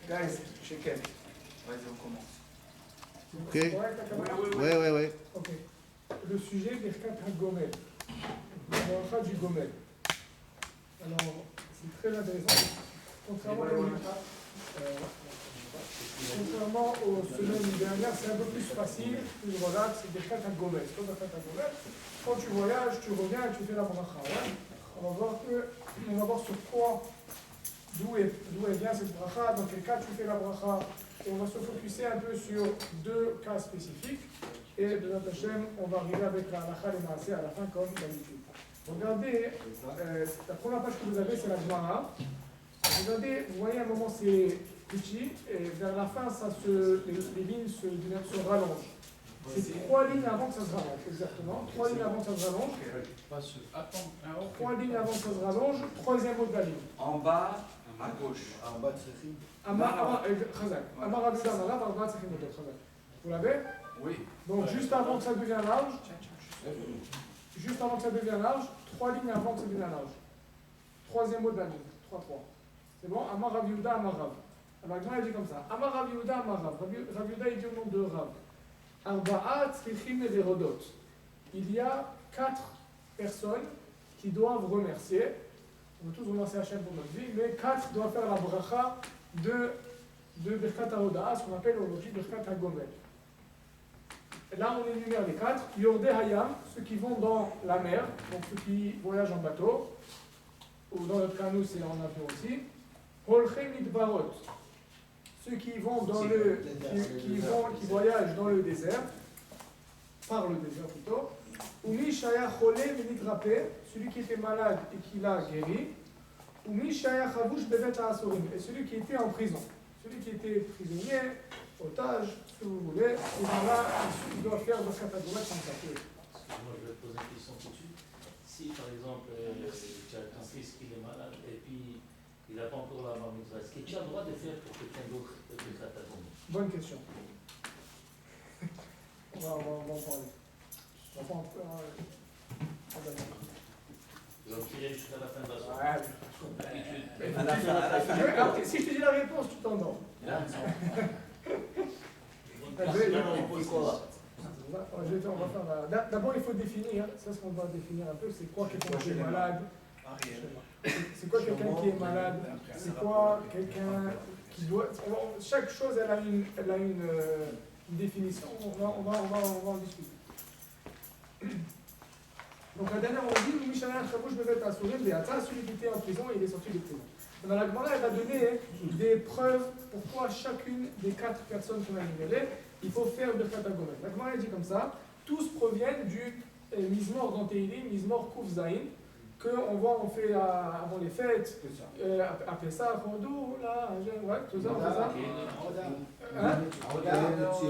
Guys, shekel. Vas-y, on commence. Ok. Ouais. Ok. Le sujet Birkat HaGomel. La bracha du Gomel. Alors, c'est très intéressant. Contrairement aux semaines dernières, c'est un peu plus facile, plus relax, c'est Birkat HaGomel. C'est quoi Birkat HaGomel? Quand tu voyages, tu reviens et tu fais la bracha. Ouais, on va voir sur quoi, d'où elle vient cette bracha, dans quel cas tu fais la bracha. Et on va se focuser un peu sur deux cas spécifiques. Et de notre Hashem, on va arriver avec la halakha et maaseh à la fin comme d'habitude. Regardez, la première page que vous avez, c'est la Gemara. Regardez, vous voyez à un moment c'est petit, et vers la fin, les lignes se rallongent. C'est 3 lignes avant que ça se rallonge, exactement. 3 lignes avant que ça se rallonge. 3 lignes avant que ça se rallonge, troisième mot de la ligne. En bas, à gauche. En bas de Sechim. Vous l'avez? Oui. Donc juste avant que ça devienne large, 3 lignes avant que ça devienne large. Troisième mot de la ligne, 3-3. C'est bon? Amar Rav Yehuda, Amar Rav. Alors il dit comme ça. Amar Rav Yehuda, Amar Rav. Rav Yehuda il dit au nom de Rav. Arba'at Tzrichim et Verodot. Il y a 4 personnes qui doivent remercier. On va tous remercier Hachem pour notre vie, mais 4 doivent faire la bracha de Birkat HaHoda'a, ce qu'on appelle aujourd'hui Birkat HaGomel. Là, on énumère les 4. Yordei Hayam, ceux qui vont dans la mer, donc ceux qui voyagent en bateau, ou dans notre cas, nous, c'est en avion aussi. Holchei Midbarot, ceux qui vont dans qui voyagent dans le désert, par le désert plutôt. Umi Shaya Chole Minitrape, celui qui était malade et qui l'a guéri. Umi Shaya Chavush Bevet HaAsorim, et celui qui était en prison. Celui qui était prisonnier, otage, ce que vous voulez, et là, il doit faire dans cette catégorie comme ça. Moi, je vais te poser une question tout de suite. Si, par exemple, tu as ton fils qui est malade et puis il n'a pas encore la bar mitzvah, est-ce que tu as le droit de faire pour quelqu'un d'autre que ta famille? Bonne question. On va en parler. On va en parler. Tu vas tirer jusqu'à la fin de la soirée. Si je te dis la réponse, tu t'endors. D'abord, il faut définir, c'est ce qu'on va définir un peu, c'est quoi quelqu'un qui est malade. C'est quoi quelqu'un qui est malade? C'est quoi quelqu'un qui doit. Chaque chose, elle a une définition. On va en discuter. Donc la dernière, on dit, celui qui était en prison, il est sorti de prison. Dans la Gemara, elle va donner des preuves pourquoi chacune des 4 personnes qu'on a énumérées, il faut faire Birkat HaGomel. La Gemara elle dit comme ça, tous proviennent du Mizmor dans Teilim, Mizmor Kuf Zayin, qu'on voit, on fait avant les fêtes, à Pessah, Rodou, là, ouais, tout ça,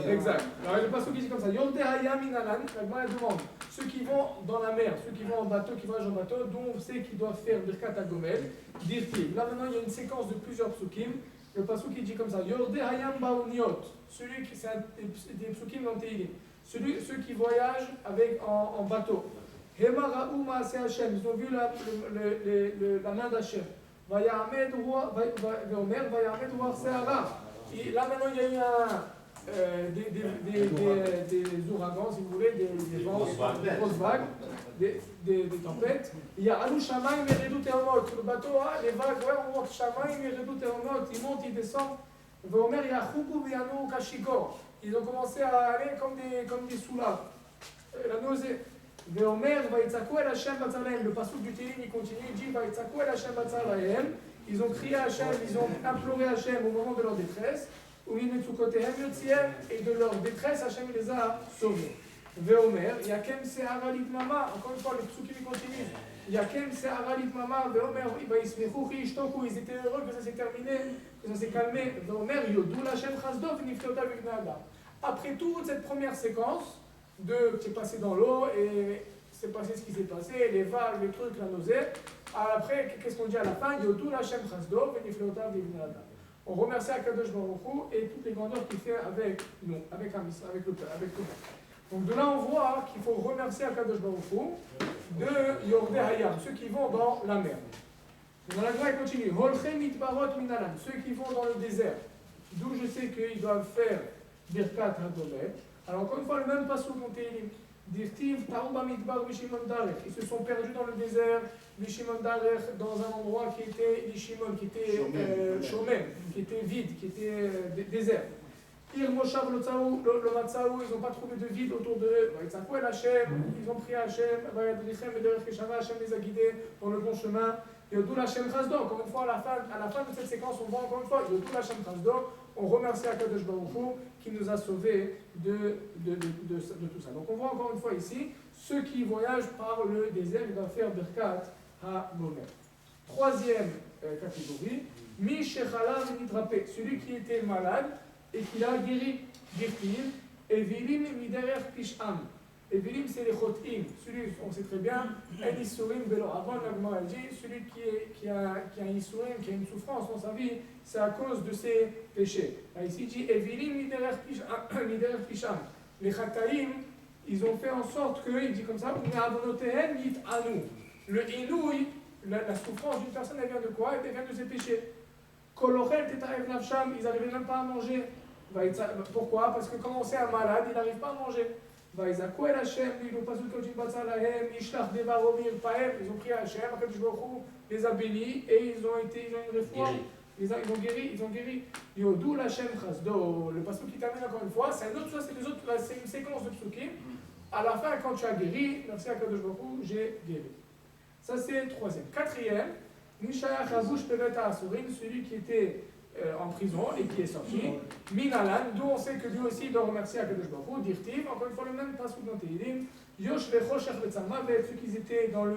exact. Alors le passage qui dit comme ça, Yordei Hayam Inalan, la Gemara elle demande, ceux qui vont dans la mer, ceux qui vont en bateau, qui voyagent en bateau, dont on sait qu'ils doivent faire Birkat HaGomel, dire-t-il. Là maintenant il y a une séquence de plusieurs psukim. Le passage qui dit comme ça, Yordei Hayam Baoniot, celui qui c'est des psukim dans Teilim, ceux qui voyagent en bateau. Hema Ra'u Maaseh Hashem, ils ont vu la main d'Hashem. Vayamed Veomer Vayamed Ruach Se'ara. Et là maintenant il y a eu des ouragans, si vous voulez, des vents, des grosses vagues, des tempêtes. Il y a Alou Shamaim et Redou Termot. Sur le bateau, les vagues, ouais, on voit Shamaim et Redou Termot. Ils montent, ils descendent. Veomer Yachoubou Vianou Kashikor. Ils ont commencé à aller comme des soulaves. La nausée. Veomer Vaitzakou El Hashem Batzalahem. Le passage du Télim, il continue, il dit Vaitzakou El Hashem Batzalahem. Ils ont crié à Hashem, ils ont imploré Hashem au moment de leur détresse. Et de leur détresse, Hashem les a sauvés. Veomer, Yakem Se'ara Litmama, encore une fois, le psukim continue. Yakem Se'ara Litmama, Veomer, ils étaient heureux que ça s'est terminé, que ça s'est calmé. Veomer, Yodou Hashem Chazdov, Nifteota Vivnada. Après toute cette première séquence de qui est passé dans l'eau et c'est passé ce qui s'est passé, les vagues, les trucs, la nausée. Après, qu'est-ce qu'on dit à la fin? Yodou Hashem Chazdov, Nifteota Vivnada. On remercie Akadosh Baruch Hu et toutes les grandeurs qu'il fait avec nous, avec le peuple, avec tout le monde. Donc de là on voit qu'il faut remercier Akadosh Baruch Hu de Yordei Hayam, ceux qui vont dans la mer. Dans la Gemara il continue, Holchei Mitbarot Minalan, ceux qui vont dans le désert. d'où je sais qu'ils doivent faire Birkat HaGomel. Alors encore une fois, le même passage dans Tehillim. Dirtiv Taouba Midbar Bishimon Darech. Ils se sont perdus dans le désert, Bishimon Darech, dans un endroit qui était Bishimon, qui était Shomen, qui était vide, qui était désert. Ir Moshav Lotzaou, Lomatzaou, ils n'ont pas trouvé de vide autour d'eux. Vaïtzakouel Hachem, ils ont prié Hachem, Vayadrichem et Derech Keshava, Hachem les a guidés dans le bon chemin. Yodou Hachem Chasdo, encore une fois, à la fin de cette séquence, on voit encore une fois, Yodou Hachem Chasdo, on remercie Akadosh Baruch Hu qui nous a sauvés de tout ça. Donc on voit encore une fois ici, ceux qui voyagent par le désert, ils doivent faire Birkat HaGomel. Troisième catégorie, Mi Shechalav Nidrapé, celui qui était malade et qui l'a guéri, Dirtiv, Evilim Miderer Pisham. Evilim, c'est les Chotim. Celui, on sait très bien, El Isurim Belo. Avant, l'Agma dit, celui qui a un Isurim, qui a une souffrance dans sa vie, c'est à cause de ses péchés. Là, ici, il dit Evilim Miderer Pisham. Les Chataïm, ils ont fait en sorte que, il dit comme ça, le Inouï, la souffrance d'une personne, elle vient de quoi? Elle vient de ses péchés. Kolochel Tetaev Nafsham, ils n'arrivaient même pas à manger. Pourquoi? Parce que quand on sait un malade, il n'arrive pas à manger. Ils ont prié à Hachem, Akadosh Baruch Hu les a bénis et ils ont une réforme. Ils ont guéri. Yodou Hachem Chasdo. Le passage qui termine encore une fois, c'est un autre, c'est une séquence de psukim. À la fin, quand tu as guéri, merci à Akadosh Baruch Hu, j'ai guéri. Ça c'est le troisième. Quatrième, Mishayach Havouch Pevet HaAsurim, celui qui était en prison et qui est sorti. Minalan, d'où on sait que lui aussi doit remercier Akadosh Baruch Hu, Dirtiv, encore une fois le même passage dans Tehillim, Yosh Vechoshech Betzalmavet, ceux qui étaient dans la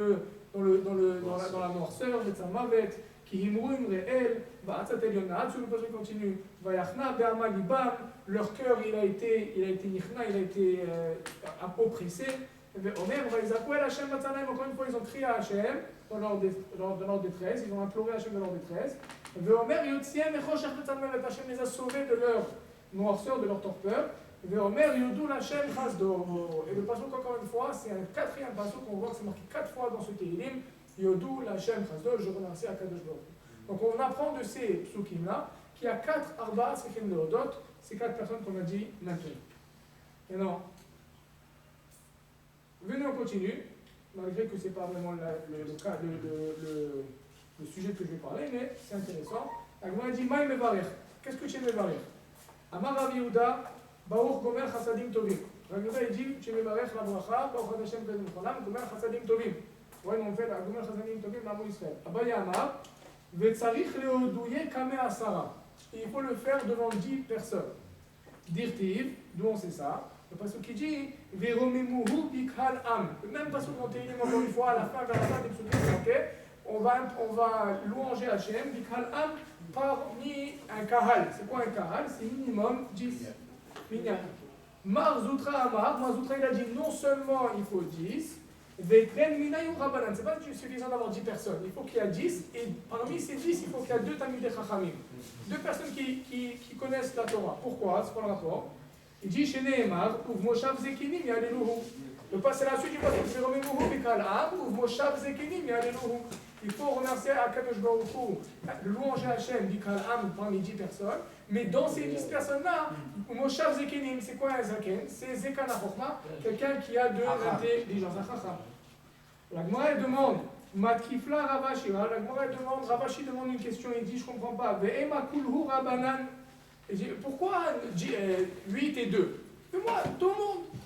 noirceur, Betzalmavet, qui himruim re'el, Va'atzat Elionat, sur le passage continue, Vayachna Be'ama Libam, leur cœur il a été nichna, il a été oppressé. Omer, Vaïzakouel Hachem Batzanaim, encore une fois ils ont crié à Hachem dans leur détresse, ils ont imploré Hachem dans leur détresse. Veomer Yotziem Echoshech Betzalmavet, Hachem les a sauvés de leur noirceur, de leur torpeur. Veomer Yodou Hachem Chasdo. Et le passage encore une fois, c'est un quatrième passage qu'on voit que c'est marqué 4 fois dans ce Tehillim. Yodou Hachem Chasdo, je remercie Akadosh Baruch Hu. Donc on apprend de ces psukim là qu'il y a 4 Arba Sechim Leodot, ces 4 personnes qu'on a dit maintenant. Maintenant, venez on continue, malgré que ce n'est pas vraiment le sujet que je vais parler, mais c'est intéressant. Agma dit Maï Mevarech. Qu'est-ce que tu es Mevarech? Amar Rav Yehuda, Baruch Gomer Chassadim Tovim. Rav Yehuda il dit tu es Mevarech la bracha, Baruch Hashem Kedem Cholam, Gomer Chassadim Tovim. Ouais, on fait la Gomer Chassadim Tovim, l'Amo Israël. Abaya Amar, Vetzarich Leodouye Kame Asara. Il faut le faire devant 10 personnes. Dirtiv, d'où on sait ça? Le passage qui dit Veromemuhu Bikhal Am. Le même passage qu'on Tehillim encore une fois, à la fin, vers la fin des psukim, on va louanger Hachem, Bikhal Am, parmi un kahal. C'est quoi un kahal? C'est minimum 10. Minyan. Mar Zoutra Amar, Mar Zoutra il a dit non seulement il faut 10, Vetren Minayu Rabanan. C'est pas suffisant d'avoir 10 personnes. Il faut qu'il y ait 10, et parmi ces 10, il faut qu'il y ait 2 Talmidei Chachamim. 2 personnes qui connaissent la Torah. Pourquoi? C'est quoi le rapport? Il dit chez Nehemar, Uv Moshav Zekinim Yaleluhu. C'est la suite du passage. C'est Romemuhu Bikal Am, Uv Moshav Zekinim Yaleluhu. Il faut remercier Akadosh Baruch Hu, le louanger Hachem, Bikal Am, parmi 10 personnes. Mais dans ces 10 personnes-là, Moshav Zekinim, c'est quoi un Zaken? C'est Zekan HaChochma, quelqu'un qui a de l'intelligence. La Gemara demande, Matkifla Ravashi. La Gemara demande, Ravashi demande une question, il dit je ne comprends pas. Ve'ema kulhu Rabanan. Pourquoi 8 et 2? Mais moi, tout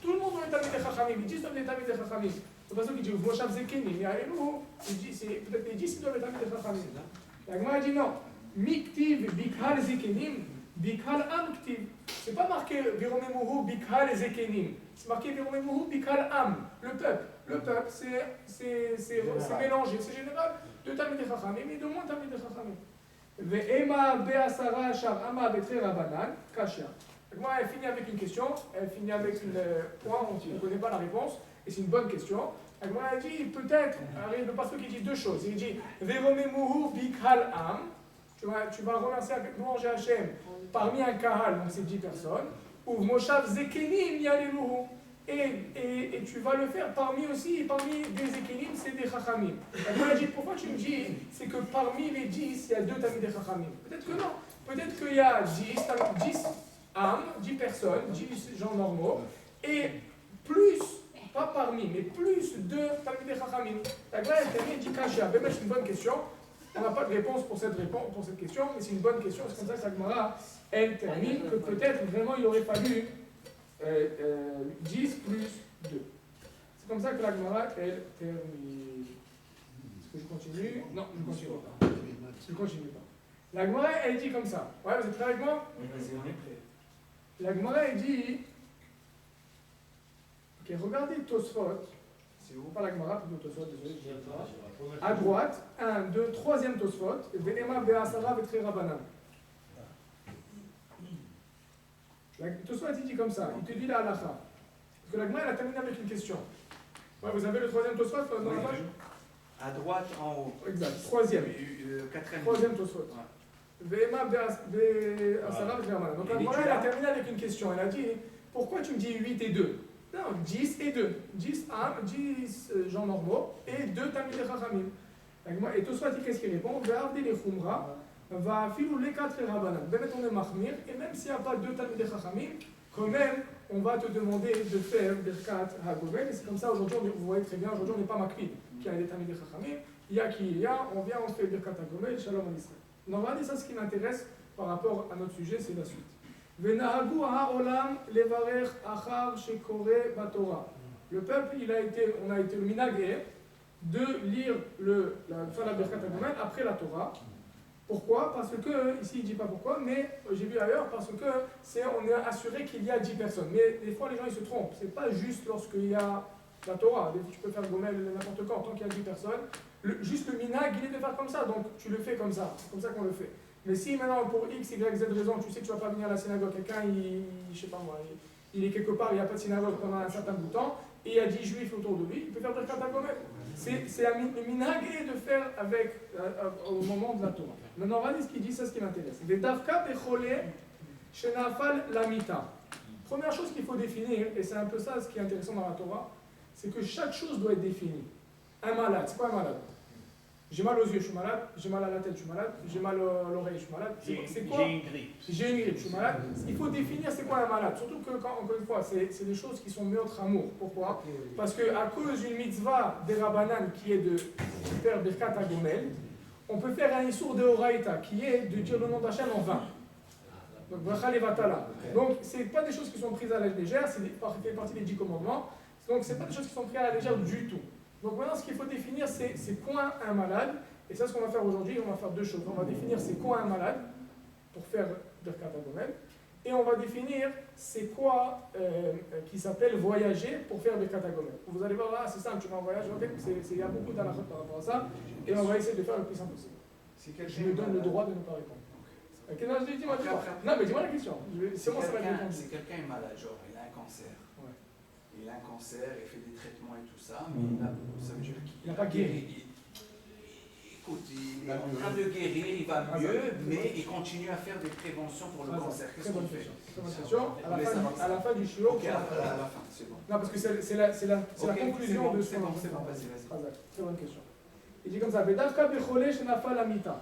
le monde dans les Talmidei Chachamim, ils disent dans les Talmidei Chachamim. C'est pas ça qu'il dit, Moshav Zekinim, il dit, c'est peut-être les 10 dans les Talmidei Chachamim. La Gemara dit non, Miktiv Bikhal Zekinim, Bikhal Am Ktiv. C'est pas marqué Viromemuhu Bikhal Zekinim, c'est marqué Viromemuhu Bikhal Am, le peuple. Le peuple, c'est mélangé, c'est général de Talmidei Chachamim et de moins Talmidei Chachamim. Ve'ema be'asara shar ama betre rabanan kasha. Moi, elle finit avec une question, elle finit avec un point, on ne connaît pas la réponse, et c'est une bonne question. Moi, elle dit peut-être, le pasteur qui dit 2 choses. Il dit Veromemuhu bikhal am, tu vas remercier louanger Hachem parmi un kahal, donc c'est 10 personnes, ou Moshav Zekenim Yaleluhu. Et tu vas le faire parmi des Zekenim, c'est des Chachamim. Elle dit pourquoi tu me dis, c'est que parmi les 10, il y a 2 Talmidei Chachamim. Peut-être que non. peut-être qu'il y a 10 âmes, 10 personnes, 10 gens normaux, et plus, pas parmi, mais plus de Talmidei Chachamim. La Gemara elle dit Kashia. C'est une bonne question. On n'a pas de réponse pour cette question, mais c'est une bonne question. C'est comme ça que la Gemara elle termine que peut-être vraiment il aurait fallu 10 plus 2. C'est comme ça que la Gemara elle termine. Est-ce que je continue? Non, je ne continue pas. Je ne continue pas. La Gemara elle dit comme ça. Ouais, vous êtes prêts avec moi? Vas-y, on est prêt. La Gemara elle dit. Ok, regardez Tosfot. C'est où? Pas la Gemara, plutôt Tosfot, désolé, je ne sais pas. À droite, 1, 2, 3e Tosfot. Ve'ema be'asara ve'tre rabanan. Tosfot il dit comme ça, il te dit la halakha. Parce que la Gemara elle a terminé avec une question. Ouais, vous avez le 3e Tosfot dans la page? À droite, en haut. Exact, 3e. 4e. 3e Tosfot. Ve'ema be'asara ve'tre rabanan. Donc la Gemara elle a terminé avec une question. Elle a dit, pourquoi tu me dis 8 et 2? Non, 10 et 2. 10 âmes, 10 gens normaux et 2 Talmidei Chachamim. Et Tosfot, qu'est-ce qu'il répond? Ve'avdi les Khumra, va filou les 4 Rabbanan. Bemet on est Mahmir, et même s'il n'y a pas 2 Talmidei Chachamim, quand même, on va te demander de faire Birkat HaGomel. Et c'est comme ça, aujourd'hui, vous voyez très bien, aujourd'hui, on n'est pas Makpid, qui a des Talmidei Chachamim. Il y a qui il y a, on vient, on fait Birkat HaGomel, Shalom en Israël. Donc, on va dire ça, ce qui m'intéresse par rapport à notre sujet, c'est la suite. Le peuple, on a été le minagé de lire la Birkat HaGomel après la Torah. Pourquoi? Parce que, ici il ne dit pas pourquoi, mais j'ai vu ailleurs, parce que on est assuré qu'il y a 10 personnes. Mais des fois les gens ils se trompent, c'est pas juste lorsqu'il y a la Torah. Des fois, tu peux faire Gomel n'importe quand, tant qu'il y a 10 personnes. Juste le minag, il est de faire comme ça, donc tu le fais comme ça, c'est comme ça qu'on le fait. Mais si maintenant pour X, Y, Z raison, tu sais que tu ne vas pas venir à la synagogue, quelqu'un, je sais pas moi, il est quelque part, il n'y a pas de synagogue pendant un certain bout de temps, et il y a 10 juifs autour de lui, il peut faire Birkat HaGomel. C'est le minag et de faire avec, au moment de la Torah. Maintenant, on va dire ce qu'il dit, c'est ce qui m'intéresse. Des Davka Bechole Shenafal Lamita. Première chose qu'il faut définir, et c'est un peu ça ce qui est intéressant dans la Torah, c'est que chaque chose doit être définie. Un malade, c'est quoi un malade? J'ai mal aux yeux, je suis malade. J'ai mal à la tête, je suis malade. J'ai mal à l'oreille, je suis malade. C'est quoi? J'ai une grippe. J'ai une grippe, je suis malade. Il faut définir c'est quoi un malade. Surtout que, encore une fois, c'est des choses qui sont meurtres amour. Pourquoi? Parce qu'à cause d'une mitzvah des Rabbanan qui est de faire Birkat HaGomel, on peut faire un Issour de Horaïta qui est de dire le nom d'Hachem en vain. Donc, Bracha Levatala. Donc, ce n'est pas des choses qui sont prises à la légère, c'est fait partie des 10 commandements. Donc, ce n'est pas des choses qui sont prises à la légère du tout. Donc maintenant, ce qu'il faut définir, c'est quoi un malade. Et ça, ce qu'on va faire aujourd'hui, on va faire deux choses. On va définir c'est quoi un malade, pour faire Birkat HaGomel. Et on va définir c'est quoi qui s'appelle voyager, pour faire Birkat HaGomel. Vous allez voir là, c'est simple, tu vas en voyage, okay. Il y a beaucoup d'halachot par rapport à ça. Et on va essayer de faire le plus simple possible. Je me donne le droit de ne pas répondre. Okay. Non, dis-moi dis-moi la question. Si quelqu'un est malade, genre il a un cancer. Il a un cancer, il fait des traitements et tout ça, mais ça veut dire qu'il n'a pas guéri. Écoute, il est en train de guérir, il va mieux, mais il continue à faire des préventions pour le cancer. Qu'est-ce qu'on fait? Très bonne question. À la fin du shiur. Ok, à la fin, c'est bon. Non, parce que c'est la conclusion de ce. C'est bon, vas-y. Très bonne question. Il dit comme ça, Vedavka bechole shenafal lamita.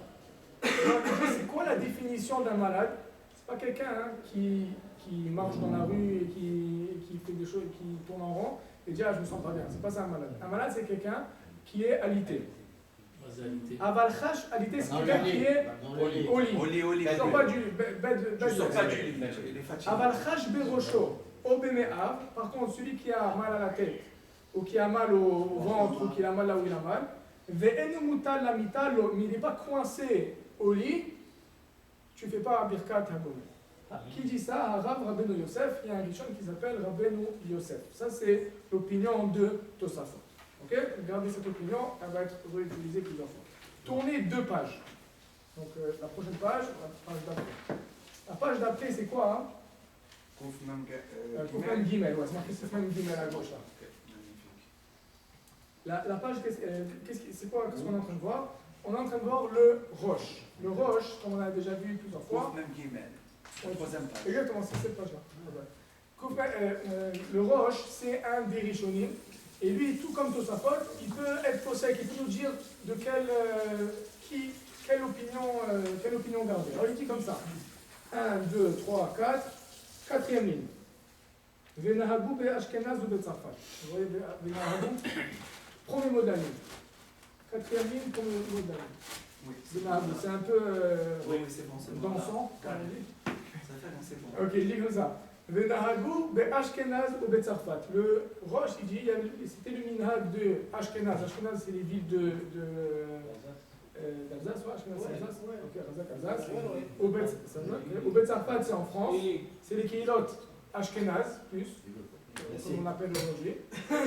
C'est quoi la définition d'un malade? C'est pas quelqu'un qui marche dans la rue et qui fait des choses, qui tourne en rond et dit je me sens pas bien. C'est pas ça un malade. Un malade c'est quelqu'un qui est alité. Avalchash, alité c'est quelqu'un qui est au lit. Oli. Tu sors pas du lit. Avalchash berosho obemeav. Par contre celui qui a mal à la tête ou qui a mal au ventre ou qui a mal là où il a mal, ve'enemutal lamita lo, mais il n'est pas coincé au lit. Tu fais pas Birkat HaGomel. Qui dit ça? Rav Rabbeinu Yosef. Il y a un Rishon qui s'appelle Rabbeinu Yosef. Ça, c'est l'opinion de Tosafot. Ok? Regardez cette opinion, elle va être réutilisée plusieurs fois. Tournez 2 pages. Donc, la prochaine page, la page d'après. La page d'après, c'est quoi? Koufman Gimel. Ouais, c'est marqué Koufman Gimel à gauche. Là. La page, c'est quoi? Qu'est-ce qu'on est en train de voir? On est en train de voir le Roche. Le Roche, comme on a déjà vu plusieurs fois. Exactement, c'est cette page-là. Le Roche, c'est un des Rishonim. Et lui, tout comme Tosafot, il peut être possède, il peut nous dire de quelle opinion garder? Alors il dit comme ça. 1, 2, 3, 4. Quatrième ligne. Venahabou be Ashkenaz ou be Tzarfat. Vous voyez, Venahabou, premier mot de la ligne. Quatrième ligne, premier mot de la ligne. Oui, Venahabou, c'est un peu oui, c'est bon, c'est bon. dansant. Ça fait un c'est bon. Ok, il dit comme ça. Venahabou be Ashkenaz ou be Tzarfat. Le Roche, il dit, c'était le minhag de Ashkenaz. Ashkenaz, c'est les villes d'Alsace, ouais, Ashkenaz, c'est Alsace. Ok, Razak, Alsace. Au Bet Tzarfat, c'est en France. C'est les Keilot Ashkenaz, plus, comme on appelle aujourd'hui.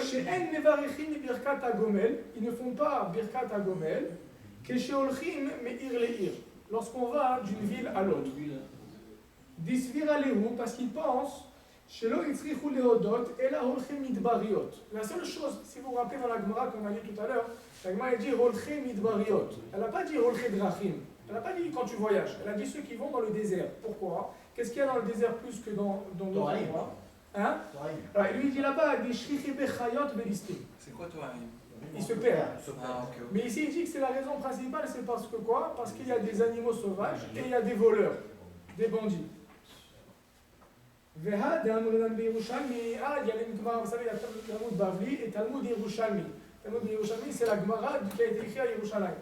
Chez En Mevarechin Birkat Agomel, ils ne font pas Birkat Agomel, que chez Olchim Meir Leir, lorsqu'on va d'une ville à l'autre. Disvira Lehu, parce qu'ils pensent, chez Lo Yitzrichu Leodot, et la Olchim Midbariot. La seule chose, si vous vous rappelez dans la Gemara qu'on a dit tout à l'heure, la Gemara a dit Olchim Midbariot. Elle n'a pas dit Olchim Drachim. Elle n'a pas dit quand tu voyages. Elle a dit ceux qui vont dans le désert. Pourquoi? Qu'est-ce qu'il y a dans le désert plus que dans d'autres endroits? Hein? Alors, lui il dit là-bas, il dit Shrichi Bechayot Belistim. C'est quoi toi, Arim? Il se perd. Ah, ok. Mais ici il dit que c'est la raison principale, c'est parce que quoi? Parce qu'il y a des animaux sauvages et il y a des voleurs, des bandits. Veha de Amourenan Beirushalmi. Ah, il y a les Gemara, vous savez, il y a Talmud Bavli et Talmud Yerushalmi. Talmud Yerushalmi, c'est la Gemara qui a été écrite à Yerushalayim.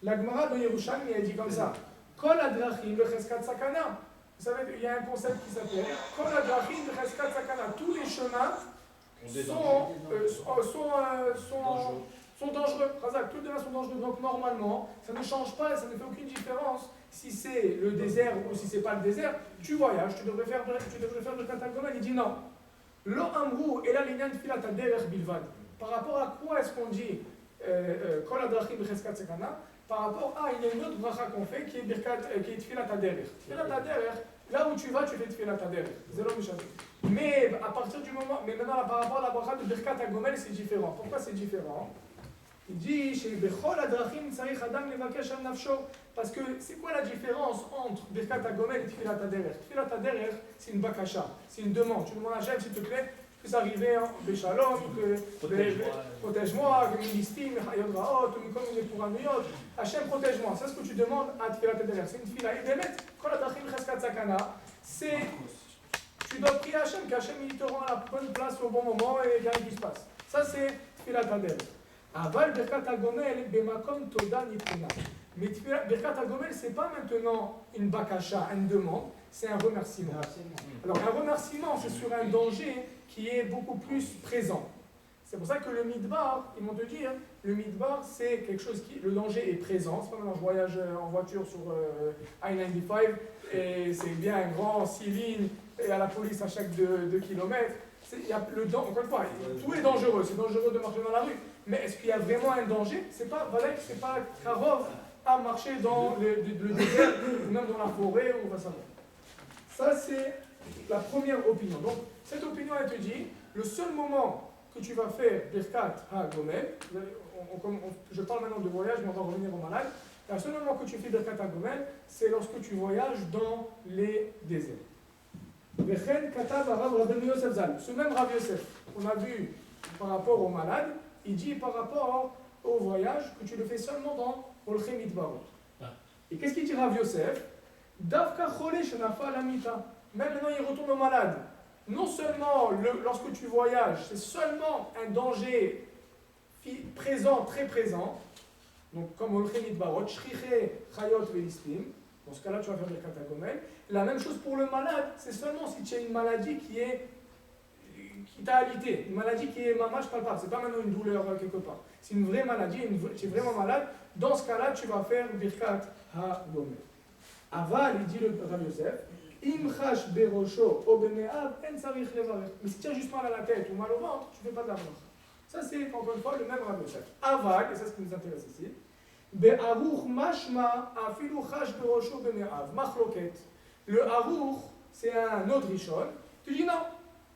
La Gemara de Yerushalmi, elle dit comme ça. Kol adrachim becheskat sakana. Vous savez, il y a un concept qui s'appelle Kol adrachim becheskat sakana. Tous les chemins sont dangereux. Razak, tous les chemins sont dangereux. Donc normalement, ça ne change pas, ça ne fait aucune différence si c'est le désert ou si c'est pas le désert. Tu voyages, tu devrais faire le Katagomel. Il dit non. Lo amrou et la linyan filat aderech bilvad. Par rapport à quoi est-ce qu'on dit Kol adrachim becheskat sakana? Par rapport à, il y a une autre bracha qu'on fait qui est Tfilat Aderech. Tfilat Aderech, là où tu vas, tu fais Tfilat Aderech. Mais à partir du moment, mais maintenant par rapport à la bracha de Birkat Agomel, c'est différent. Pourquoi c'est différent? Il dit chez Bechol Adrachim Tzarich Adam Levakesh Al Nafsho. Parce que c'est quoi la différence entre Birkat Agomel et Tfilat Aderech? Tfilat Aderech, c'est une bakasha, c'est une demande. Tu demandes à Hachem, s'il te plaît, que ça arrive Béchalom, protège-moi, que Milistim, Chayot Raot, comme il est pour Amiyot. Hachem, protège-moi. C'est ce que tu demandes à Tfilat Aderech. C'est une fila. Et Bémet, Kol Adrachim Cheskat Sakana, c'est. Tu dois prier à Hachem, qu'Hachem il te rend à la bonne place au bon moment et il y a rien qui se passe. Ça, c'est Tfilat Aderech. Aval Birkat Agomel, Bemakom Toda Nipuna. Mais Birkat Agomel, ce n'est pas maintenant une bakasha, une demande, c'est un remerciement. Alors, un remerciement, c'est sur un danger qui est beaucoup plus présent. C'est pour ça que le midbar, ils vont te dire, le midbar, c'est quelque chose qui, le danger est présent. C'est pas maintenant je voyage en voiture sur I-95 et c'est bien un grand 6 lignes et à la police à chaque 2 kilomètres. Encore une fois, tout est dangereux. C'est dangereux de marcher dans la rue. Mais est-ce qu'il y a vraiment un danger? C'est pas Karov à marcher dans le désert ou même dans la forêt ou on va savoir. Ça, c'est la première opinion. Donc, cette opinion, elle te dit, le seul moment que tu vas faire Birkat HaGomel, je parle maintenant de voyage, mais on va revenir au malade. Le seul moment que tu fais Birkat HaGomel, c'est lorsque tu voyages dans les déserts. Ce même Rav Yosef, on a vu par rapport au malade, il dit par rapport au voyage que tu le fais seulement dans Olchem Midbarot. Et qu'est-ce qu'il dit Rav Yosef? Davka Chole Shenafa Lamita. Même maintenant il retourne au malade. Non seulement lorsque tu voyages, c'est seulement un danger présent, très présent, donc comme Olchem Midbarot, Shriche Chayot Velistim. Dans ce cas-là, tu vas faire Birkat HaGomel. La même chose pour le malade, c'est seulement si tu as une maladie qui t'a alité, une maladie qui est mamash palpable, c'est pas maintenant une douleur quelque part. C'est une vraie maladie, tu es vraiment malade. Dans ce cas-là, tu vas faire Birkat HaGomel. Aval, il dit le Rav Yosef, Im chash berosho o beme'av en tzarich levarech. Mais si tu as juste mal à la tête ou mal au ventre, tu ne fais pas de la bracha. Ça, c'est encore une fois le même Rav Yosef. Aval, et c'est ce qui nous intéresse ici. Be'aruch mashma afilu chash berosho beme'av. Machloket. Le haruch, c'est un autre rishon. Tu dis non.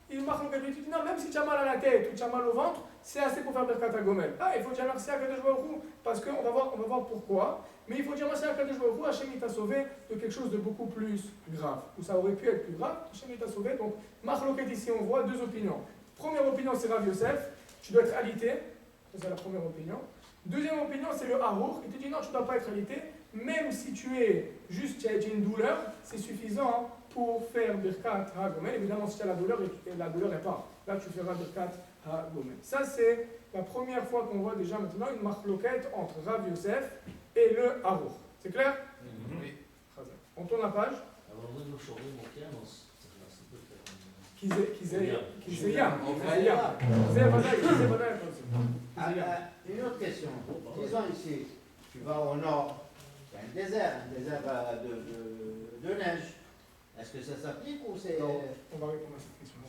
Tu dis non, même si tu as mal à la tête ou tu as mal au ventre, c'est assez pour faire Birkat HaGomel. Ah, il faut dire merci à Kadosh Baruch Hu, parce qu'on va voir pourquoi. Mais il faut dire merci à Kadosh Baruch Hu, Hachem il t'a sauvé de quelque chose de beaucoup plus grave. Ou ça aurait pu être plus grave, Hachem il t'a sauvé. Donc, Machloket ici, on voit 2 opinions. Première opinion, c'est Rav Yosef, tu dois être alité. Ça, c'est la première opinion. Deuxième opinion, c'est le Harour. Il te dit non, tu ne dois pas être alité, même si tu as une douleur, c'est suffisant pour faire Birkat HaGomel. Évidemment, si tu as la douleur et la douleur est pas, là tu feras Birkat HaGomel. Ça, c'est la première fois qu'on voit déjà maintenant une marloquette entre Rav Yosef et le Harour. C'est clair? Oui. On tourne la page. Une autre question. Disons ici, tu vas au nord, il y a un désert de neige. Est-ce que ça s'applique ou c'est... Non, on va répondre à cette question.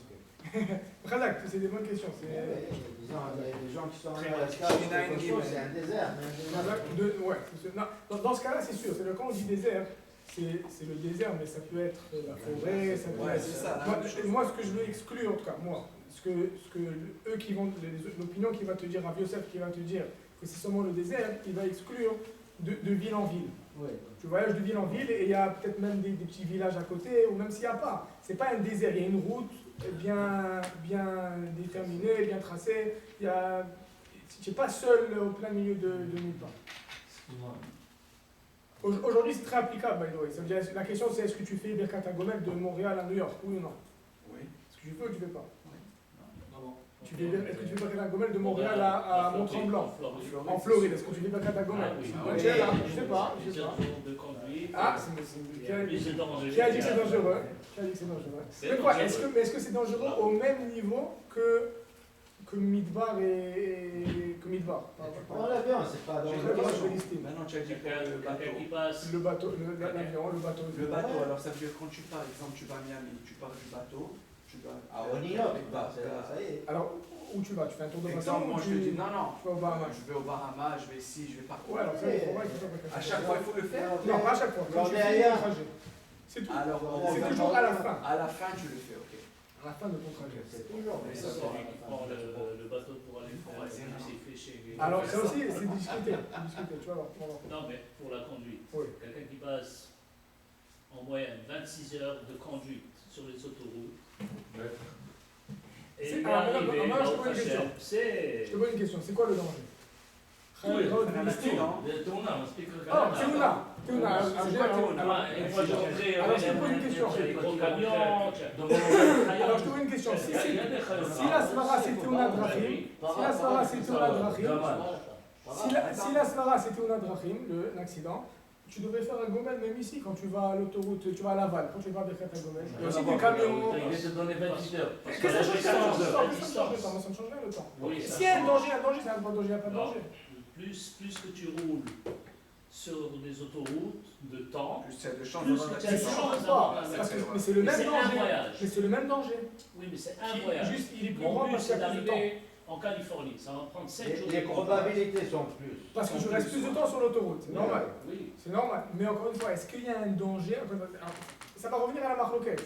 Razak, c'est des bonnes questions. Disons, les gens qui sont en Alaska, c'est un désert. Dans ce cas-là, c'est sûr. Quand on dit désert, c'est le désert, mais ça peut être la forêt, ça peut être... Ça, moi, ce que je veux exclure, en tout cas, moi, l'opinion qui va te dire, Rav Yosef qui va te dire que c'est seulement le désert, il va exclure de ville en ville. Oui. Tu voyages de ville en ville et il y a peut-être même des petits villages à côté, ou même s'il n'y a pas. C'est pas un désert, il y a une route bien déterminée, bien tracée. Tu n'es pas seul au plein milieu de nulle part. Aujourd'hui, c'est très applicable, by the way. Ça veut dire, la question, c'est est-ce que tu fais Birkat HaGomel de Montréal à New York, oui ou non? Oui. Est-ce que tu fais ou tu ne fais pas? Non. Est-ce que tu fais Birkat HaGomel de Montréal à Mont-Tremblant? En Floride, est-ce que tu fais Birkat HaGomel? Je ne sais pas. Ah, qui a dit que c'est dangereux? Mais quoi, est-ce que c'est dangereux au même niveau que Midbar et que Midbar? On l'a bien, c'est pas dangereux. Maintenant, tu as dit pour le bateau. L'avion, le bateau. Le bateau, alors ça veut dire quand tu pars, par exemple, tu vas à Miami, tu pars du bateau, tu dois. Au New York, ça y est. Alors, où tu vas? Tu fais un tour de bateau? Exemple, moi je te dis non, tu vas au Bahamas. je vais au Bahamas, je vais ici, je vais partout. Ouais, alors ça, il faut À chaque fois, il faut le faire. Non, pas à chaque fois. Quand tu fais le trajet. C'est tout. Alors, c'est toujours à la fin. À la fin, tu le fais, ok. À la fin de ton trajet. C'est toujours. Mais ça, celui qui prend le bateau pour aller voir, c'est fait chez lui. Alors, ça aussi, c'est discuté. Tu vois, Non, mais pour la conduite. Oui. Quelqu'un qui passe en moyenne 26 heures de conduite sur les autoroutes. Et je te pose une question. C'est quoi le danger? Si la svara c'était un drachim, l'accident, tu devrais faire un gomel même ici quand tu vas à l'autoroute, tu vas à Laval, quand tu vas à Birkat HaGomel. Il y a aussi des camions. Il va te donner 28 heures. Qu'est-ce que ça change? Ça ne change rien le temps. S'il y a un danger, c'est un danger, il n'y a pas de danger. Plus que tu roules sur des autoroutes de temps, Plus tu as de chances plus d'avoir que tu as de d'accident. chances d'avoir un Mais accident. c'est le même C'est un danger. voyage. Mais c'est le même danger. Oui, mais c'est un voyage. Juste, il est plus Mon grand but, parce qu'il y c'est a plus de temps. d'arriver en Californie. Ça va prendre 7 jours. Les probabilités sont plus. Parce que je reste plus de temps sur l'autoroute, c'est normal. Oui. C'est normal. Mais encore une fois, est-ce qu'il y a un danger? Ça va revenir à la marloquette.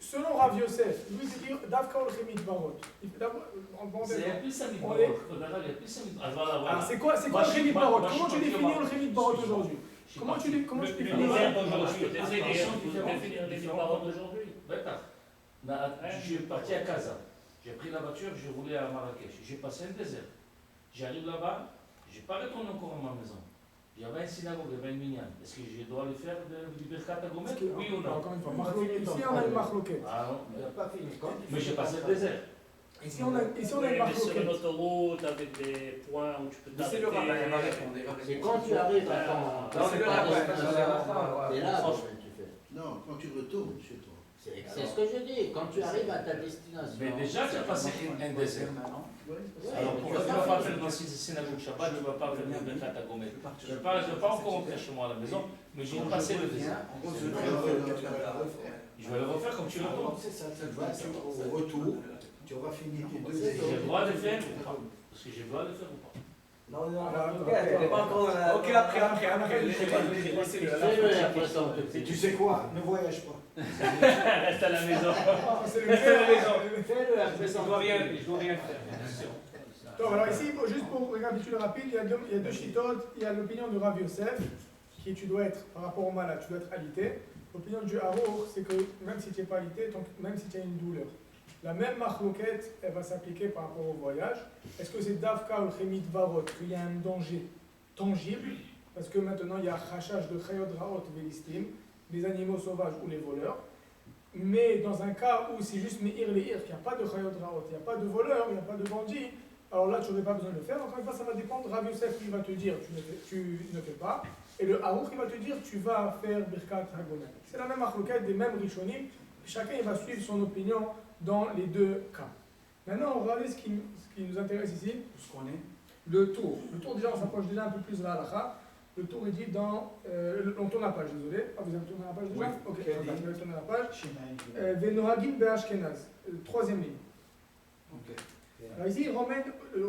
Selon Rav Yosef, lui il dit Davka ol Chemit Barot. C'est plus un On est- Alors c'est quoi le Chemit Barot? Comment tu définis le Chemit Barot aujourd'hui? Comment tu définis le le désert d'aujourd'hui? Définir les paroles d'aujourd'hui. Je suis parti à Casa. J'ai pris la voiture, j'ai roulé à Marrakech. J'ai passé un désert. J'arrive là-bas, je n'ai pas retourné encore à ma maison. Il y avait une synagogue, il y avait une minyan. Est-ce que je dois aller faire du Birkat HaGomel? Oui ou non? Encore une fois, ici on a une marloquette. Ah non, Il n'a pas fini. mais j'ai passé le désert. Ici on a une Mais sur une marloquette. autoroute avec des points où tu peux Mais c'est le rabbin, il va répondre. C'est quand tu arrives à ton... C'est le rabbin, C'est là que tu fais. Non, quand tu retournes chez toi. C'est ce que je dis, quand tu arrives à ta destination. Mais déjà, tu as passé un désert. Alors pourquoi tu ne vas pas faire dans une synagogue Shabbat, tu ne vas pas faire le Birkat HaGomel? Je ne vais pas encore rentrer chez moi à la maison, mais j'ai passé le désert. Je vais le refaire comme tu l'entends. C'est ça, tu vas au retour, tu auras fini tes deux J'ai le droit de le faire ou pas? Parce que j'ai le droit de le faire ou pas? Non, elle n'est pas encore. Ok, après. Et tu sais quoi? Ne voyage pas. Reste à la maison. C'est le Reste à la maison. Fais-le, Je dois rien faire. Donc, alors ici, juste pour récapituler rapide, il y a deux chitotes. Il y a l'opinion de Rav Yosef, qui est tu dois être, par rapport au malade, tu dois être alité. L'opinion du Harour, c'est que même si tu n'es pas alité, même si tu as une douleur, la même marloquette, elle va s'appliquer par rapport au voyage. Est-ce que c'est Davka ou Chemit Varot, qu'il y a un danger tangible, parce que maintenant il y a chachage de chayot raot velistim, les animaux sauvages ou les voleurs. Mais dans un cas où c'est juste me'ir le'ir, qu'il n'y a pas de chayot raot, il n'y a pas de voleurs, il n'y a pas de bandits, alors là tu n'aurais pas besoin de le faire. Encore une fois, ça va dépendre. Rav Yosef qui va te dire tu ne fais pas, et le Harouk il va te dire tu vas faire Birkat Hagomel. C'est la même achloket des mêmes rishonim, chacun il va suivre son opinion dans les deux cas. Maintenant, on va regarder ce qui nous intéresse ici. Tout ce qu'on est. Le tour. Le tour, déjà, on s'approche déjà un peu plus de la halakha. Le tour est dit dans. On tourne la page, désolé. Ah, vous avez tourné la page déjà? Oui. Ok, vous avez tourné la page. Venohagim be'ashkenaz. Troisième ligne. Ok. Alors ici, il ramène,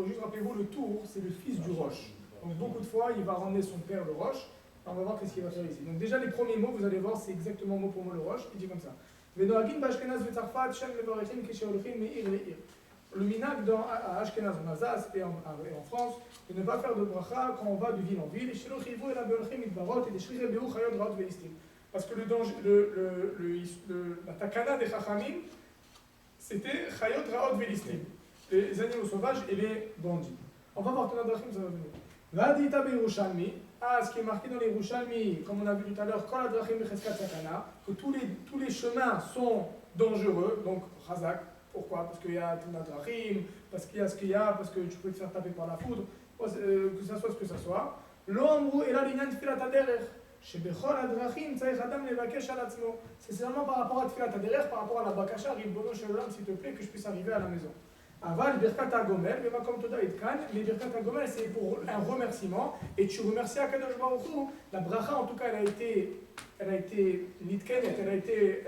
juste rappelez-vous, le tour, c'est le fils du roche. Donc beaucoup de fois, il va ramener son père, le roche. Alors, on va voir qu'est-ce qu'il va faire ici. Donc déjà, les premiers mots, vous allez voir, c'est exactement mot pour mot le roche. Il dit comme ça. Venohagim be'ashkenaz ve'tzarfat, shem levarechim kesheolchim me'ir le'ir. Le minag à Ashkenaz, en Alsace et en France, de ne pas faire de bracha quand on va de ville en ville. Parce que le danger, la takana des chachamim, c'était chayot raot velistim, les animaux sauvages et les bandits. On va voir ton adrachim, ça va venir. Vadita beirushalmi, ce qui est marqué dans les Yerushalmi, comme on a vu tout à l'heure, kol adrachim becheskat sakana, que tous les chemins sont dangereux, donc chazak. Pourquoi? Parce qu'il y a Tunadrachim, parce qu'il y a ce qu'il y a, parce que tu peux te faire taper par la foudre, que ça soit ce que ça soit. L'ombre et la ligne de Tfilat Haderech. Shebechol Adrachim, Tzaïch Adam Levakesh Alatzmo. C'est seulement par rapport à Tfilat Haderech, par rapport à la Bakasha, Ribono Shelolam, s'il te plaît, que je puisse arriver à la maison. Aval, Birkat HaGomel, Vema Kom Toda Itkan, mais Birkat HaGomel, c'est pour un remerciement, et tu remercies Akadosh Baruch Hu. La bracha, en tout cas, elle a été nitkenet, elle a été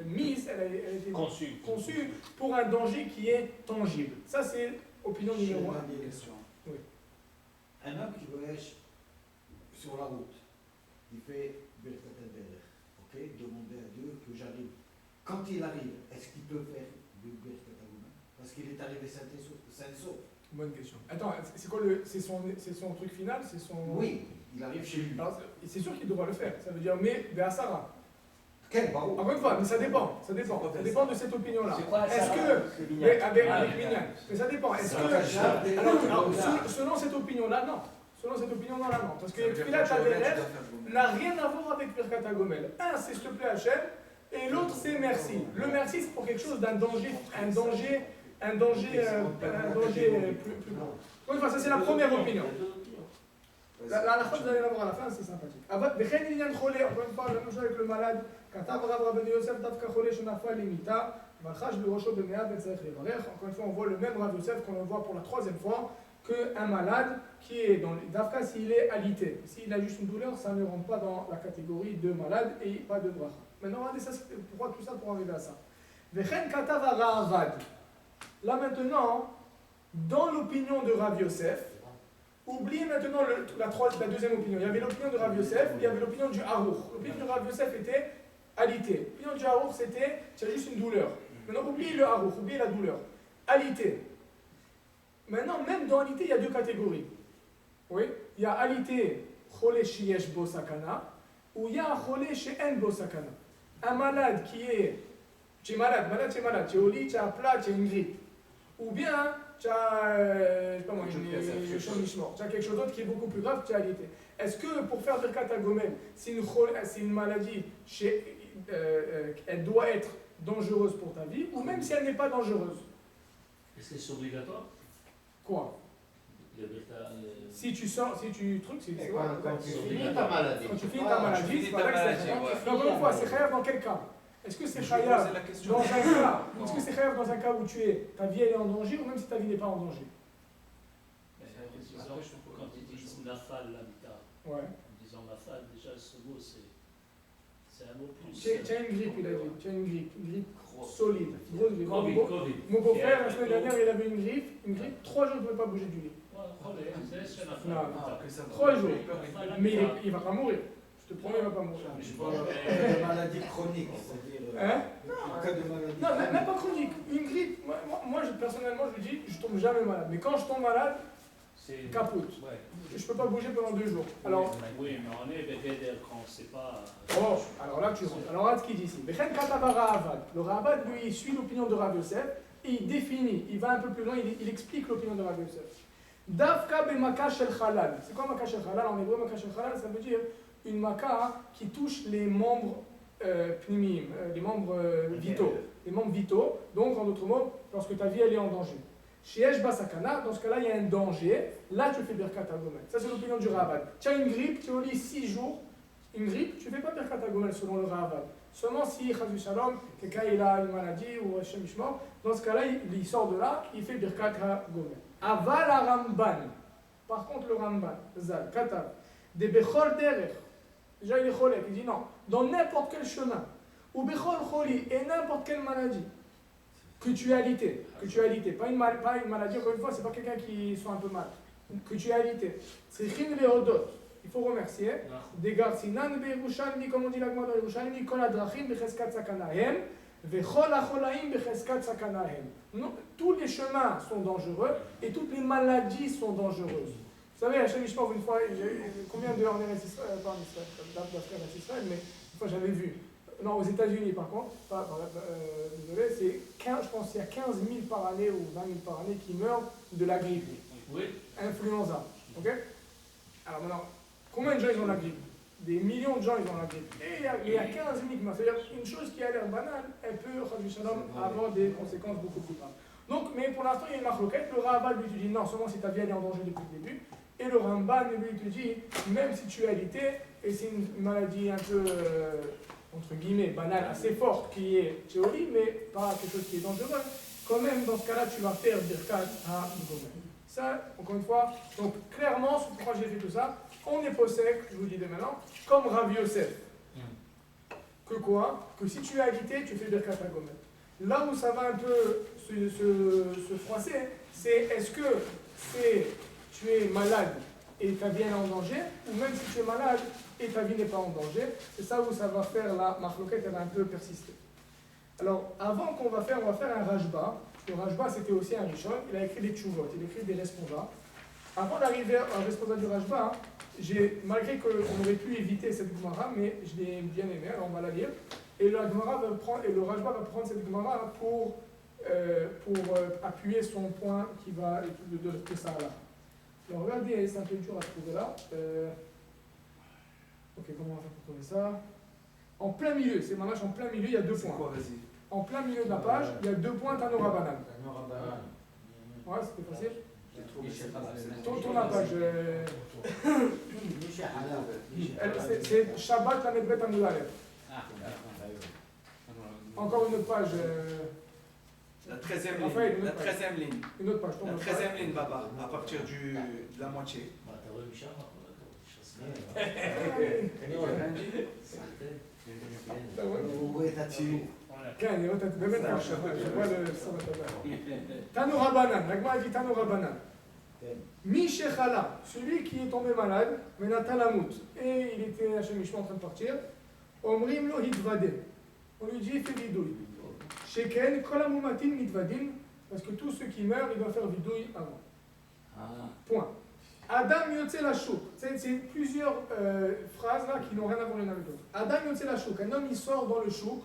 mise, elle a été conçue pour un danger qui est tangible. Ça, c'est opinion numéro 1. Oui. Un homme qui voyage sur la route, il fait Birkat Haderech, ok, demander à Dieu que j'arrive. Quand il arrive, est-ce qu'il peut faire Birkat Haderech? Parce qu'il est arrivé sain et sauf. Bonne question. Attends, c'est quoi c'est son truc final? C'est son... Oui, il arrive chez lui. Alors, c'est sûr qu'il devra le faire. Ça veut dire, mais Béasara. Quel barreau? Encore une fois, mais ça dépend. Ça dépend de cette opinion-là. C'est quoi Est-ce ça? que. Mais avec Minyan. Mais ça dépend. Est-ce que. Alors, selon cette opinion-là, non. Selon cette opinion-là, non. Parce que Tfilat Haderech n'a rien à voir avec Birkat HaGomel. Un, c'est s'il te plaît Hachem, et l'autre, c'est merci. Le merci, c'est pour quelque chose d'un danger plus grand. Encore une fois, ça c'est la première opinion. La chose, vous allez la voir à la fin, c'est sympathique. Encore une fois, la même chose avec le malade. Encore une fois, on voit le même Rav Yosef qu'on le voit pour la troisième fois, qu'un malade qui est dans les Dafka s'il est alité. S'il a juste une douleur, ça ne rentre pas dans la catégorie de malade et pas de bracha. Maintenant, regardez ça, pourquoi tout ça pour arriver à ça. Là maintenant, dans l'opinion de Rav Yosef, oubliez maintenant la deuxième opinion. Il y avait l'opinion de Rav Yosef, il y avait l'opinion du Harour. L'opinion de Rav Yosef était alité. L'opinion du Harour c'était tu as juste une douleur. Maintenant oubliez le Harour, oubliez la douleur. Alité. Maintenant, même dans alité, il y a deux catégories. Oui, il y a alité, cholé sheyesh bo sakana, ou il y a cholé she'en bo sakana. Un malade qui est. Tu es malade, tu es au lit, tu as un plat, tu as une grippe. Ou bien, tu as, tu as quelque chose d'autre qui est beaucoup plus grave, tu as alité. Est-ce que pour faire Birkat HaGomel, c'est une maladie, elle doit être dangereuse pour ta vie, ou même si elle n'est pas dangereuse? Est-ce que c'est obligatoire? Quoi? Si tu sors, si tu trucs, c'est quand tu finis ta maladie. Quand tu finis ta maladie, c'est pas là que c'est. Encore une fois, c'est khayab dans quel cas? Est-ce que c'est khayab dans un cas où ta vie elle est en danger ou même si ta vie n'est pas en danger? Quand ils disent nafal l'habitat, en disant nafal, déjà ce mot c'est un mot plus. Tu as une grippe, il a dit. Tu as une grippe solide. Covid. Mon beau-frère, la semaine dernière, il avait une grippe, 3 jours, il ne pouvait pas bouger du lit. 3 jours. Mais il ne va pas mourir. Je te promets, il ne va pas mourir. Je parle de maladie chronique, c'est-à-dire. En cas de maladie. Non, même pas chronique. Une grippe, moi personnellement, je dis, je tombe jamais malade. Mais quand je tombe malade, c'est capote. Ouais. Je ne peux pas bouger pendant 2 jours. Alors, oui, mais on est bédéder quand c'est pas. Oh, alors là tu rentres. Alors regarde ce qu'il dit ici. Le Ravad, lui, il suit l'opinion de Rav Yosef et il définit, il va un peu plus loin, il explique l'opinion de Rav Yosef. Dafka bemaka shel halal. C'est quoi maka shel halal? En hébreu, maka shel halal, ça veut dire une maka qui touche les membres pnimim, les membres vitaux. Les membres vitaux. Donc, en d'autres mots, lorsque ta vie elle est en danger. Chez Esh Basakana, dans ce cas-là, il y a un danger. Là, tu fais Birkat Agomel. Ça, c'est l'opinion du Ravad. Tu as une grippe, tu es au lit 6 jours. Une grippe, tu ne fais pas Birkat Agomel selon le Ravad. Seulement si, Chazou Shalom, quelqu'un il a une maladie ou Hashem Ishmor, dans ce cas-là, il sort de là, il fait Birkat Agomel. Aval à Ramban. Par contre, le Ramban, Zal, Katav, des Bechol Derech. Déjà, il est cholek. Il dit non, dans n'importe quel chemin, ou Bechol Choli, et n'importe quelle maladie, que tu es alité, pas une maladie, encore une fois, c'est pas quelqu'un qui soit un peu mal, que tu es alité. C'est Chim Leodot, il faut remercier. Des Garcinan, Beirushalmi, comme on dit la Gemara dans Yerushalmi, Kol Adrachim, Becheskat Sakanahem, Vechol Acholaim, Becheskat Sakanahem. Tous les chemins sont dangereux et toutes les maladies sont dangereuses. Vous savez, Hashem Ishmael, une fois, combien de hors pas en Israël, mais une fois j'avais vu. Non, aux États-Unis par contre, désolé, c'est 15, je pense qu'il y a 15 000 par année ou 20 000 par année qui meurent de la grippe. Oui. Influenza. Ok? Alors maintenant, combien de gens ils ont la grippe? Des millions de gens ils ont la grippe. Et il y a 15 000 qui meurent. C'est-à-dire une chose qui a l'air banale, elle peut, avoir des conséquences beaucoup plus graves. Donc, mais pour l'instant, il y a une marloquette. Le Ravad lui te dit non, seulement si ta vie elle est en danger depuis le début. Et le Ramban lui te dit, même si tu es alité, et c'est une maladie un peu. Entre guillemets, banale, assez forte, qui est théorie, mais pas quelque chose qui est dangereux, quand même, dans ce cas-là, tu vas faire Birkat à Gomen. Ça, encore une fois, donc clairement, pourquoi j'ai fait tout ça, on est possèque, je vous le dis dès maintenant, comme Rav Yosef. Que quoi? Que si tu es alité, tu fais Birkat à Gomen. Là où ça va un peu se froisser, c'est est-ce que tu es malade et ta vie est en danger, ou même si tu es malade, et ta vie n'est pas en danger, c'est ça où ça va faire la marloquette, elle va un peu persister. Alors, avant on va faire un Rajba. Le Rajba, c'était aussi un Rishon, il a écrit des tchouvot, il a écrit des responsables. Avant d'arriver au responsable du Rajba, malgré qu'on aurait pu éviter cette Gemara, mais je l'ai bien aimé, alors on va la lire. Et le Rajba va prendre cette Gemara pour appuyer son point qui va de ça là. Alors regardez, c'est un peu dur à trouver là. Ok, comment on va faire pour trouver ça? En plein milieu, c'est Mamash en plein milieu, il y a 2 points. Quoi, vas-y. En plein milieu de la page, il y a 2 points Tanora Banan. Ouais, c'était facile. J'ai trouvé Tourne la page. C'est Shabbat la Medbet Amoudalef. Encore une autre page. La 13e ligne. La 13e ligne. Une autre page. La 13e ligne, Baba, à partir de la moitié. Tanura Banan, l'agma dit Tanura Banan. Mishechala, celui qui est tombé malade, Menatalamut, et il était à Shemishma en train de partir, Omrim lo hitvade, on lui dit fais vidouille. Sheken kolamumatin mitvadim, parce que tous ceux qui meurent, ils doivent faire vidouille avant. Point. Adam Yotze la chouk. C'est plusieurs phrases là qui n'ont rien à voir l'une avec l'autre. Adam Yotze la chouk. Un homme il sort dans le chouk.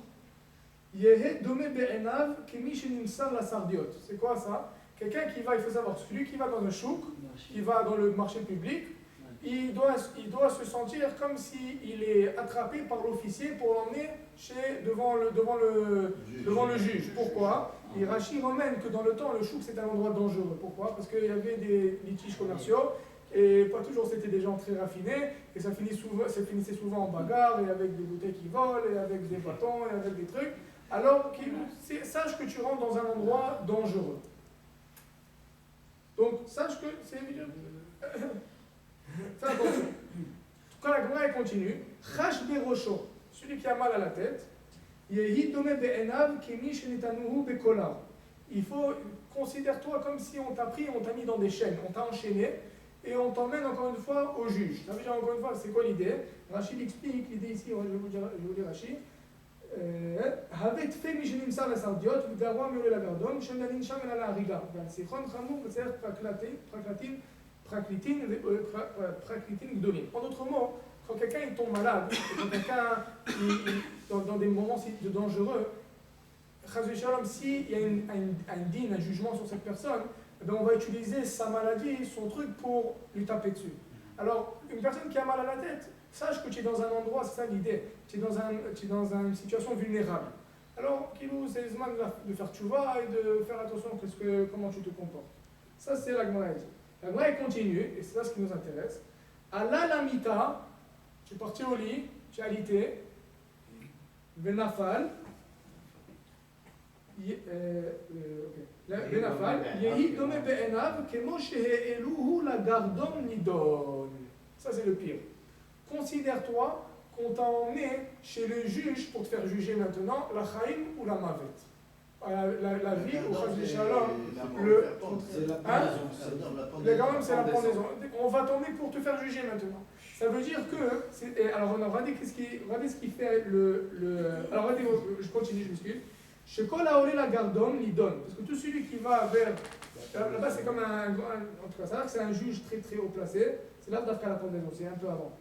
Yehet dome be'enav kemi shenimsar la sardiot. C'est quoi ça? Quelqu'un qui va, il faut savoir, celui qui va dans un chouk, qui va dans le marché public, il doit se sentir comme s'il est attrapé par l'officier pour l'emmener devant le juge. Pourquoi? Et Rashi ramène que dans le temps, le chouk c'était un endroit dangereux. Pourquoi? Parce qu'il y avait des litiges commerciaux. Et pas toujours c'était des gens très raffinés, et ça finissait souvent en bagarre, et avec des bouteilles qui volent, et avec des bâtons, et avec des trucs. Alors, sache que tu rentres dans un endroit dangereux. Donc, sache que c'est évident. Fais attention. Quand la Gemara continue, Chash Berosho, celui qui a mal à la tête, Yehi Dome Be'enav Kemi Shenetanuhu Bekolar. Il faut, considère-toi comme si on t'a pris, on t'a mis dans des chaînes, on t'a enchaîné, et on t'emmène encore une fois au juge. Ça veut dire encore une fois, c'est quoi l'idée? Rachid explique l'idée ici, je vais vous dire Rachid. Havet fait Mishenimsar la Sardiot, V'garwa Mure la Gardon, Shendanin Sham el la Hariga. C'est Chon Chamou, V'tser Praklitin Gdolim. En d'autres mots, quand quelqu'un tombe malade, quand quelqu'un dans des moments dangereux, s'il y a un din, un jugement sur cette personne, eh bien, on va utiliser sa maladie, son truc pour lui taper dessus. Alors, une personne qui a mal à la tête, sache que tu es dans un endroit, c'est ça l'idée, tu es dans une situation vulnérable. Alors, Kilou, c'est le moment de faire tchouva et de faire attention à comment tu te comportes. Ça, c'est la Gemara. La Gemara continue, et c'est ça ce qui nous intéresse. Allah lamita, tu es parti au lit, tu es alité, venafal, venafal, yehi dome be'enav, kemo shehe'eluhu la gardom nidon. Ça, c'est le pire. Considère-toi qu'on t'a emmené chez le juge pour te faire juger maintenant la chaim ou la mavet. La vie ou Chaz Shalom, C'est la hein? pendaison. C'est la pendaison. On va t'emmener pour te faire juger maintenant. Ça veut dire que, alors regardez ce qui fait alors regardez, je continue, je m'excuse. Chez Kol Haolé la Gardom, l'idon. Parce que tout celui qui va vers, là-bas c'est comme en tout cas, ça veut dire que c'est un juge très très haut placé. C'est là d'Afka la pendaison, c'est un peu avant.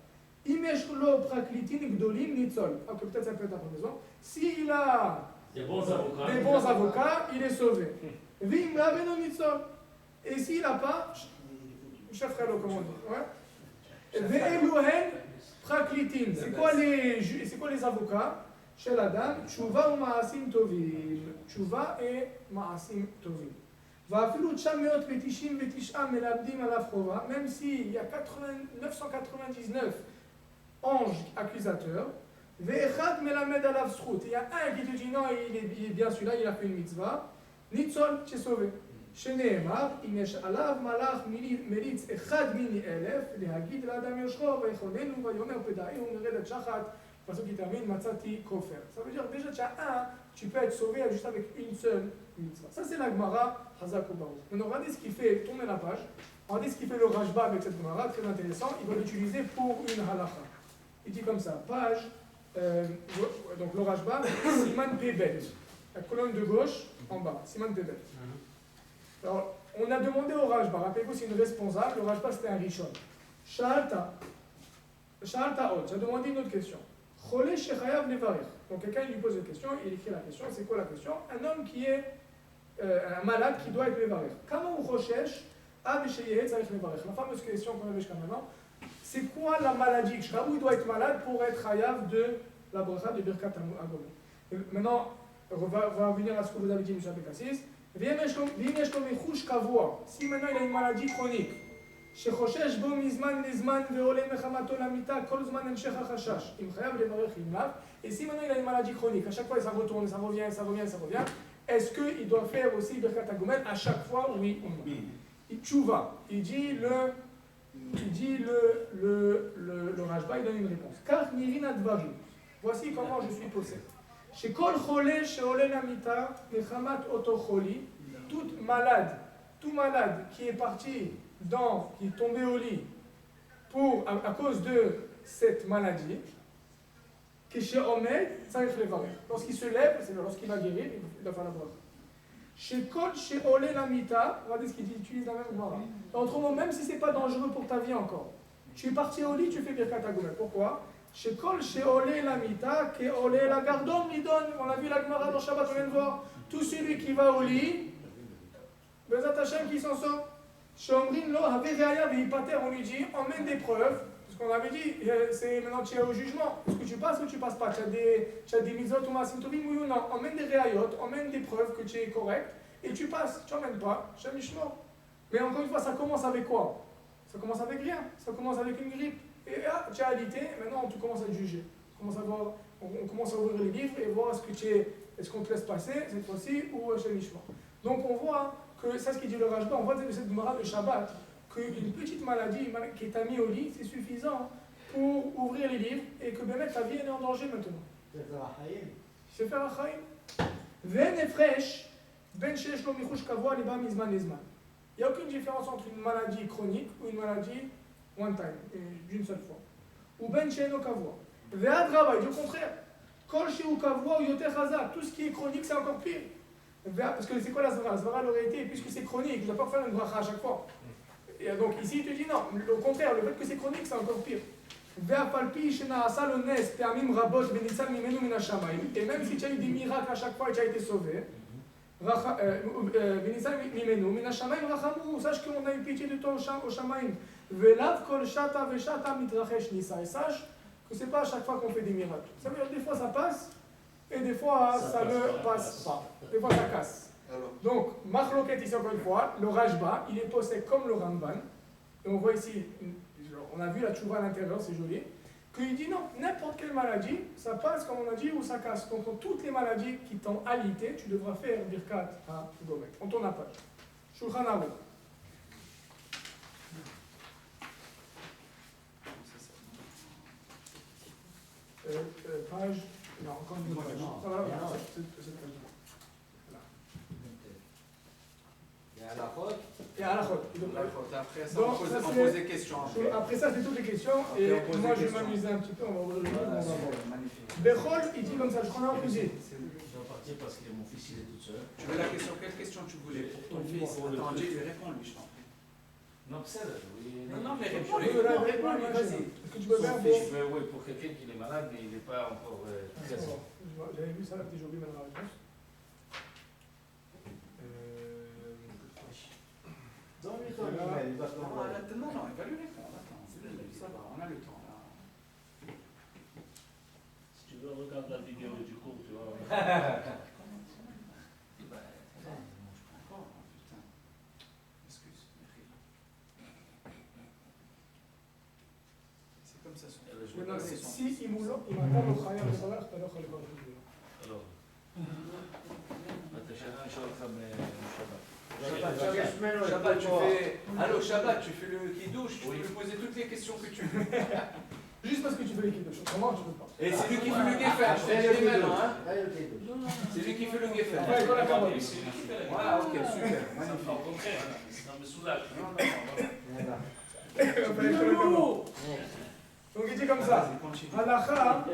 Imeshlo praklitin gdolim nitzol. Ok, peut-être ça peut être la pendaison. S'il a des bons avocats, il est sauvé. Vim raveno nitzol. Et s'il n'a pas, chefrelo, comment on dit. Ve'eluhen praklitin. C'est quoi les avocats chez la dame? Tshuva ou ma'asim tovim. Tshuva et ma'asim tovim. Même s'il y a 999 anges accusateurs, il y a un qui te dit non, il est bien celui-là, il a fait une mitzvah, Nitzol, tu es sauvé. שנאמר, אם יש עליו מלאך מליץ אחד מיני אלף, להגיד לאדם יושרו ויחוננו ויאמר פדאי ומרד שחת, פסוק qui termine, מצאתי כופר. Ça veut dire déjà tu as un, tu peux être sauvé juste avec une seule mitzvah. Ça c'est la Gemara Hazak ou Baruch. Maintenant regardez ce qui fait tourner la page, regardez ce qui fait le Rajba avec cette Gemara, très intéressant, il va l'utiliser pour une halakha. Il dit comme ça, page, donc le Rajba, Siman Pebet, la colonne de gauche en bas, Siman Pebet. Alors, on a demandé au Rajba, rappelez-vous, c'est une responsable, le Rajba c'était un Rishon. Shalta Ot, j'ai demandé une autre question. Cholé Shechayav Nevarech. Donc quelqu'un lui pose une question, il écrit la question, c'est quoi la question? Un homme qui est un malade qui doit être Nevarech. Comment on recherche Ab Sheyeh Tzarech Nevarech? La fameuse question qu'on avait jusqu'à maintenant, c'est quoi la maladie? Où il doit être malade pour être Chayav de la bracha de Birkat Agomel? Maintenant, on va revenir à ce que vous avez dit, M. Abekassis. Si maintenant il a une maladie chronique, et si maintenant il a une maladie chronique, à chaque fois ça retourne, ça revient, est-ce qu'il doit faire aussi Birkat Agomel à chaque fois, oui ou non? Tchouva, il dit le Rajba, il donne une réponse. Car Nirina Dvarim, voici comment je suis possédé. Chez Kol Cholé, chez Olé Lamita, Mechamat Otocholi, tout malade qui est parti qui est tombé au lit à cause de cette maladie, que chez Omed, ça arrive les varech. Lorsqu'il se lève, c'est lorsqu'il va guérir, il doit faire la bracha. Chez Kol, chez Olé Lamita, regardez ce qu'il dit, utilise la même gemara. Autrement, même si ce n'est pas dangereux pour ta vie encore, tu es parti au lit, tu fais Birkat Agomel. Pourquoi? Chez Kol, chez Olé Lamita, que Olé la Gardom lui donne. On a vu la Gemara dans Shabbat, on vient de voir. Tout celui qui va au lit, Bezat Hashem qui s'en sort. Chez Omrin Lo, Havereaya Veipater, on lui dit, emmène des preuves. Parce qu'on avait dit, c'est maintenant tu es au jugement. Est-ce que tu passes ou tu passes pas? Tu as des mitzvot ou masim tovim, oui ou non? Emmène des réayot, emmène des preuves que tu es correct, et tu passes. Tu n'emmènes pas, Shem Yishmor. Mais encore une fois, ça commence avec quoi? Ça commence avec rien. Ça commence avec une grippe. Et là, tu as alité, maintenant tu commences à te juger. On commence à ouvrir les livres et voir est-ce qu'on te laisse passer cette fois-ci ou chez Mishma. Donc on voit que, ça ce qu'il dit le Rajba, on voit de cette Gemara de Shabbat, qu'une petite maladie qui t'a mis au lit, c'est suffisant pour ouvrir les livres et que même ta vie est en danger maintenant. C'est faire un chaim. Ven et fresh, ben shesh lo michush kavua liba mizman lezman. Il n'y a aucune différence entre une maladie chronique ou une maladie one time, d'une seule fois. Ou ben she'eno kavua. Ve'ad rava, il dit au contraire. Kol she'u kavua ou yoter chazak. Tout ce qui est chronique, c'est encore pire. Parce que c'est quoi la svara? La svara l'aurait été, puisque c'est chronique, il ne doit pas faire une bracha à chaque fois. Et donc ici, il te dit non, au contraire, le fait que c'est chronique, c'est encore pire. Ve'apalpi she'na'asa lo nes pe'amim rabot ve'nitzal mimenu min hashamayim. Et même si tu as eu des miracles à chaque fois et tu as été sauvé, וניסה ממנו, מן השמיים רחמו, sache qu'on a eu pitié de toi au Shamaim. ולאו כל שטה ושטה מתרחש ניסה. Et sache que c'est pas à chaque fois qu'on fait des miracles. Ça veut dire des fois ça passe, et des fois ça ne passe pas. Des fois ça casse. Donc, Machloket ici encore une fois, le Rajba, il est posé comme le Ramban. Et on voit ici, on a vu la tchouva à l'intérieur, c'est joli. Qu'il dit non, n'importe quelle maladie, ça passe comme on a dit ou ça casse. Donc, pour toutes les maladies qui t'ont alité, tu devras faire Birkat à Gomet. On tourne la page. Shulchan Aruch. Page. Non, encore une page. Ça va, cette page. Et à la faute. Et à la faute. Après ça, on pose des questions. Après ça, c'est toutes les questions. Et moi, je vais m'amuser un petit peu. On va ouvrir le livre. On va voir. Bechol, il dit comme ça. Je prends un opposé. Je dois partir parce que mon fils il est tout seul. Tu veux la question? Quelle question tu voulais pour ton fils? Attends, lui réponds-lui, je t'en prie. Non, c'est ça. Non, mais réponds-lui. Réponds-lui, vas-y. Est-ce que tu peux faire Oui, pour quelqu'un qui est malade, mais il n'est pas encore très bon. J'avais vu ça, j'ai oublié maintenant la réponse. Donne-lui ton email, il va te l'envoyer. Non, il va lui répondre. Attends, ça va, on a le temps là. Si tu veux, regarde la vidéo du cours, tu vois. C'est comme ça. Maintenant, si il m'attend au khayar de Salah, tu vas le voir. Alors, Shabbat, tu fais. Allô, Shabbat, tu fais le kidouche, tu peux lui poser toutes les questions que tu veux. Juste parce que tu veux les kidouches, autrement tu ne peux pas. Et c'est lui qui fait le geffen, je te le dis maintenant. Hein. C'est lui qui fait le geffen. Ouais, voilà, quand même. Voilà, ok, super. Magnifique. Au contraire, ça me soulage. Donc il dit comme ça. Halakha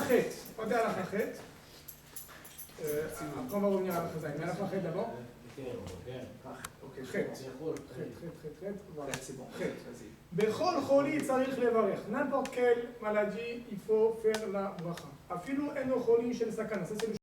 chet. Quand tu es halakha chet, après on va revenir à la chazaï. Mais halakha chet d'abord. Chet. Voilà, c'est bon. Chet. Bechol choli tzarich levarech. N'importe quelle maladie, il faut faire la bracha. Afilu eno cholim shel sakana. Ça c'est le